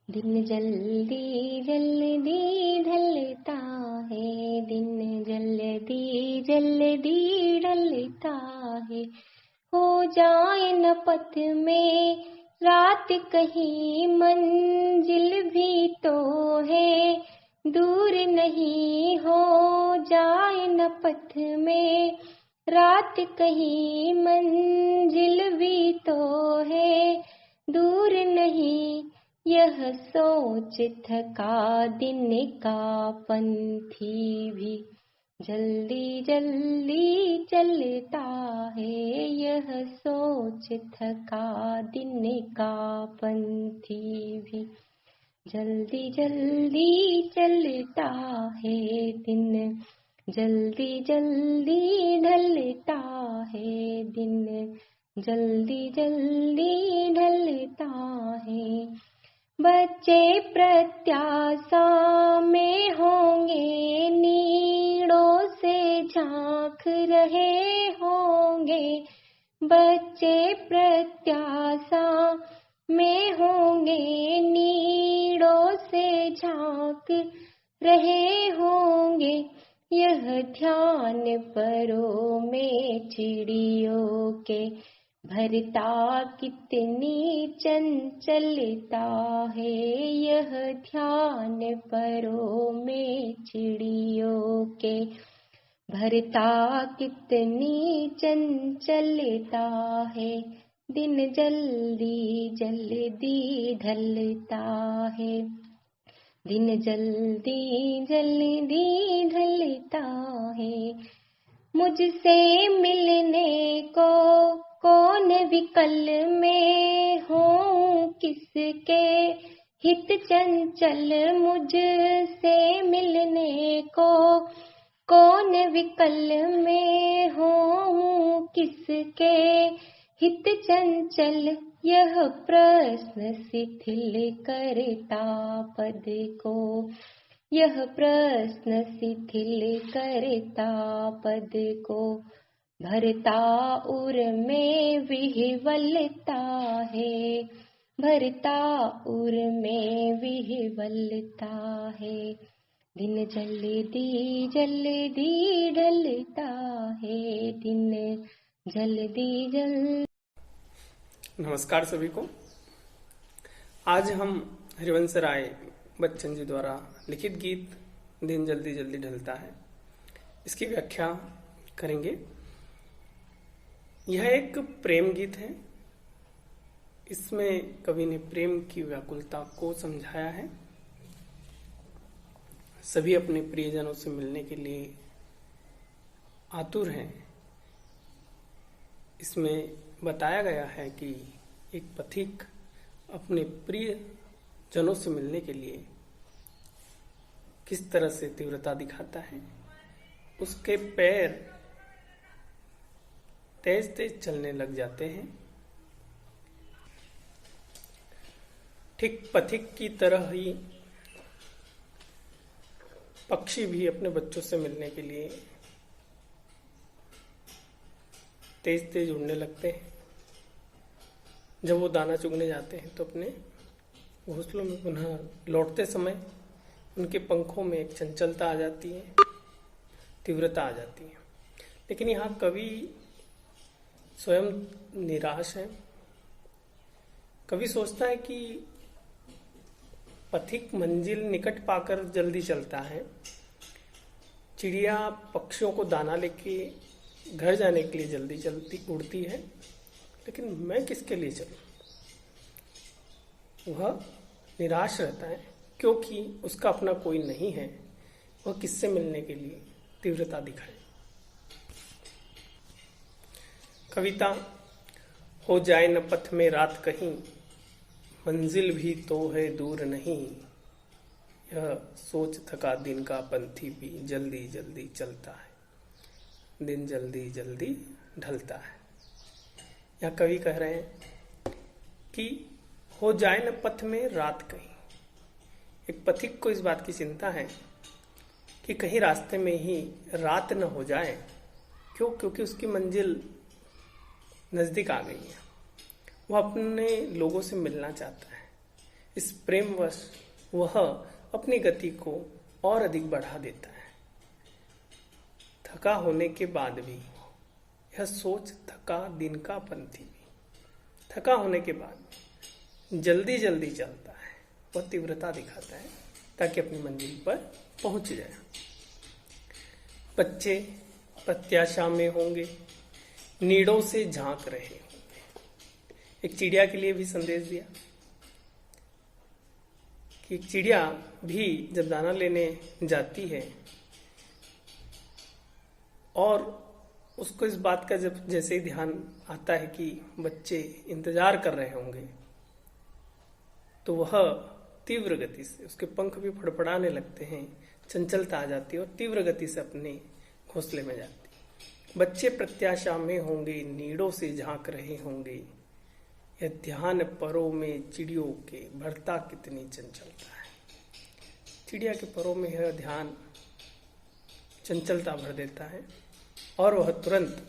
दिन जल्दी जल्दी ढलता है, दिन जल्दी जल्दी ढलता है। हो जाए न पथ में रात कहीं, मंजिल भी तो है दूर नहीं। हो जाए न पथ में रात कहीं, मंजिल भी तो है दूर नहीं। यह सोच थका दिन का पंथी भी जल्दी जल्दी चलता है। यह सोच थका दिन का पंथी भी जल्दी जल्दी चलता है। दिन जल्दी जल्दी ढलता है, दिन जल्दी जल्दी ढलता है। बच्चे प्रत्याशा में होंगे, नीड़ों से झांक रहे होंगे। बच्चे प्रत्याशा में होंगे, नीड़ों से झांक रहे होंगे। यह ध्यान परों में चिड़ियों के भरता कितनी चंचलता है। यह ध्यान परों में चिड़ियों के भरता कितनी चंचलता है। दिन जल्दी जल्दी ढलता है, दिन जल्दी जल्दी ढलता है। मुझसे मिलने को कौन विकल में हो, किसके हित चंचल। मुझसे मिलने को कौन विकल में हो, किसके हित चंचल। यह प्रश्न शिथिल करता पद को, यह प्रश्न शिथिल करता पद को। भरता उर में विह्वलता है, भरता उर में विह्वलता है। दिन जल्दी जल्दी ढलता है, दिन जल्दी जल्दी। नमस्कार सभी को। आज हम हरिवंश राय बच्चन जी द्वारा लिखित गीत दिन जल्दी जल्दी ढलता है, इसकी व्याख्या करेंगे। यह एक प्रेम गीत है। इसमें कवि ने प्रेम की व्याकुलता को समझाया है। सभी अपने प्रियजनों से मिलने के लिए आतुर हैं। इसमें बताया गया है कि एक पथिक अपने प्रिय जनों से मिलने के लिए किस तरह से तीव्रता दिखाता है। उसके पैर तेज तेज चलने लग जाते हैं। ठीक पथिक की तरह ही पक्षी भी अपने बच्चों से मिलने के लिए तेज तेज उड़ने लगते हैं। जब वो दाना चुगने जाते हैं तो अपने घोंसलों में पुनः लौटते समय उनके पंखों में एक चंचलता आ जाती है, तीव्रता आ जाती है। लेकिन यहाँ कवि स्वयं निराश है। कवि सोचता है कि पथिक मंजिल निकट पाकर जल्दी चलता है। चिड़िया पक्षियों को दाना लेके घर जाने के लिए जल्दी चलती उड़ती है, लेकिन मैं किसके लिए चलूं? वह निराश रहता है क्योंकि उसका अपना कोई नहीं है। वह किससे मिलने के लिए तीव्रता दिखाए। कविता। हो जाए न पथ में रात कहीं, मंजिल भी तो है दूर नहीं। यह सोच थका दिन का पंथी भी जल्दी जल्दी चलता है, दिन जल्दी जल्दी ढलता है। यह कवि कह रहे हैं कि हो जाए न पथ में रात कहीं। एक पथिक को इस बात की चिंता है कि कहीं रास्ते में ही रात न हो जाए। क्यों? क्योंकि उसकी मंजिल नजदीक आ गई है। वह अपने लोगों से मिलना चाहता है। इस प्रेमवश वह अपनी गति को और अधिक बढ़ा देता है। थका होने के बाद भी यह सोच थका दिन का पंथी भी। थका होने के बाद जल्दी जल्दी चलता है, वह तीव्रता दिखाता है ताकि अपनी मंजिल पर पहुंच जाए। बच्चे प्रत्याशा में होंगे, नीड़ों से झांक रहे होंगे। एक चिड़िया के लिए भी संदेश दिया कि एक चिड़िया भी जब दाना लेने जाती है और उसको इस बात का जब जैसे ही ध्यान आता है कि बच्चे इंतजार कर रहे होंगे, तो वह तीव्र गति से, उसके पंख भी फड़फड़ाने लगते हैं, चंचलता आ जाती है और तीव्र गति से अपने घोंसले में जाती है। बच्चे प्रत्याशा में होंगे, नीड़ों से झांक रहे होंगे, यह ध्यान परों में चिड़ियों के भरता कितनी चंचलता है। चिड़िया के परों में यह ध्यान चंचलता भर देता है और वह तुरंत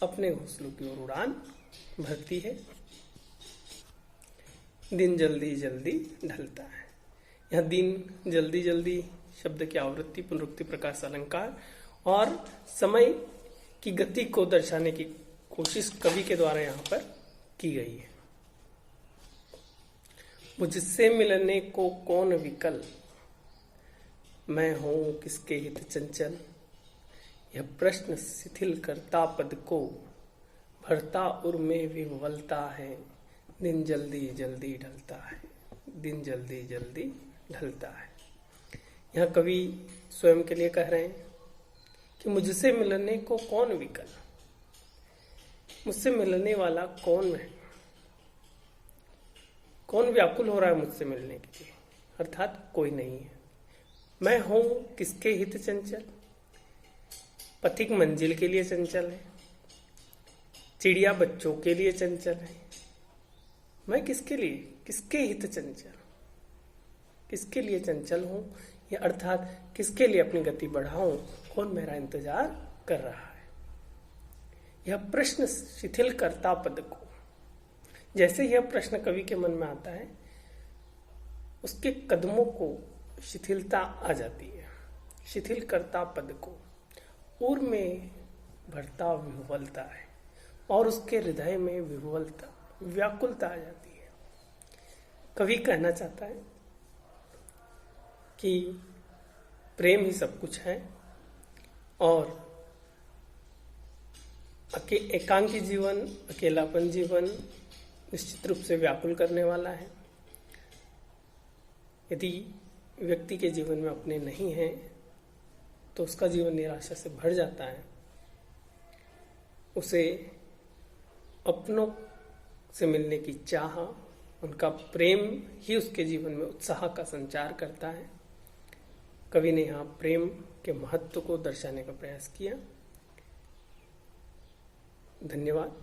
अपने घोंसलों की ओर उड़ान भरती है। दिन जल्दी जल्दी ढलता है। यह दिन जल्दी जल्दी शब्द की आवृत्ति, पुनरुक्ति, प्रकाश अलंकार और समय की गति को दर्शाने की कोशिश कवि के द्वारा यहाँ पर की गई है। मुझसे मिलने को कौन विकल, मैं हूं किसके हित चंचल, यह प्रश्न शिथिल करता पद को, भरता उर में विह्वलता है, दिन जल्दी जल्दी ढलता है, दिन जल्दी जल्दी ढलता है। यह कवि स्वयं के लिए कह रहे हैं कि मुझसे मिलने को कौन विकल, मुझसे मिलने वाला कौन है, कौन व्याकुल हो रहा है मुझसे मिलने के लिए, अर्थात कोई नहीं है। मैं हूं किसके हित चंचल, पथिक मंजिल के लिए चंचल है, चिड़िया बच्चों के लिए चंचल है। मैं किसके लिए, किसके हित चंचल, किसके लिए चंचल हूं, या अर्थात किसके लिए अपनी गति बढ़ाऊं, कौन मेरा इंतजार कर रहा है। यह प्रश्न शिथिल करता पद को, जैसे यह प्रश्न कवि के मन में आता है, उसके कदमों को शिथिलता आ जाती है। शिथिल करता पद को, उर में भरता विह्वलता है और उसके हृदय में विह्वलता, व्याकुलता आ जाती है। कवि कहना चाहता है कि प्रेम ही सब कुछ है और एकांकी जीवन, अकेलापन जीवन निश्चित रूप से व्याकुल करने वाला है। यदि व्यक्ति के जीवन में अपने नहीं है तो उसका जीवन निराशा से भर जाता है। उसे अपनों से मिलने की चाह, उनका प्रेम ही उसके जीवन में उत्साह का संचार करता है। कवि ने यहाँ प्रेम के महत्व को दर्शाने का प्रयास किया। धन्यवाद।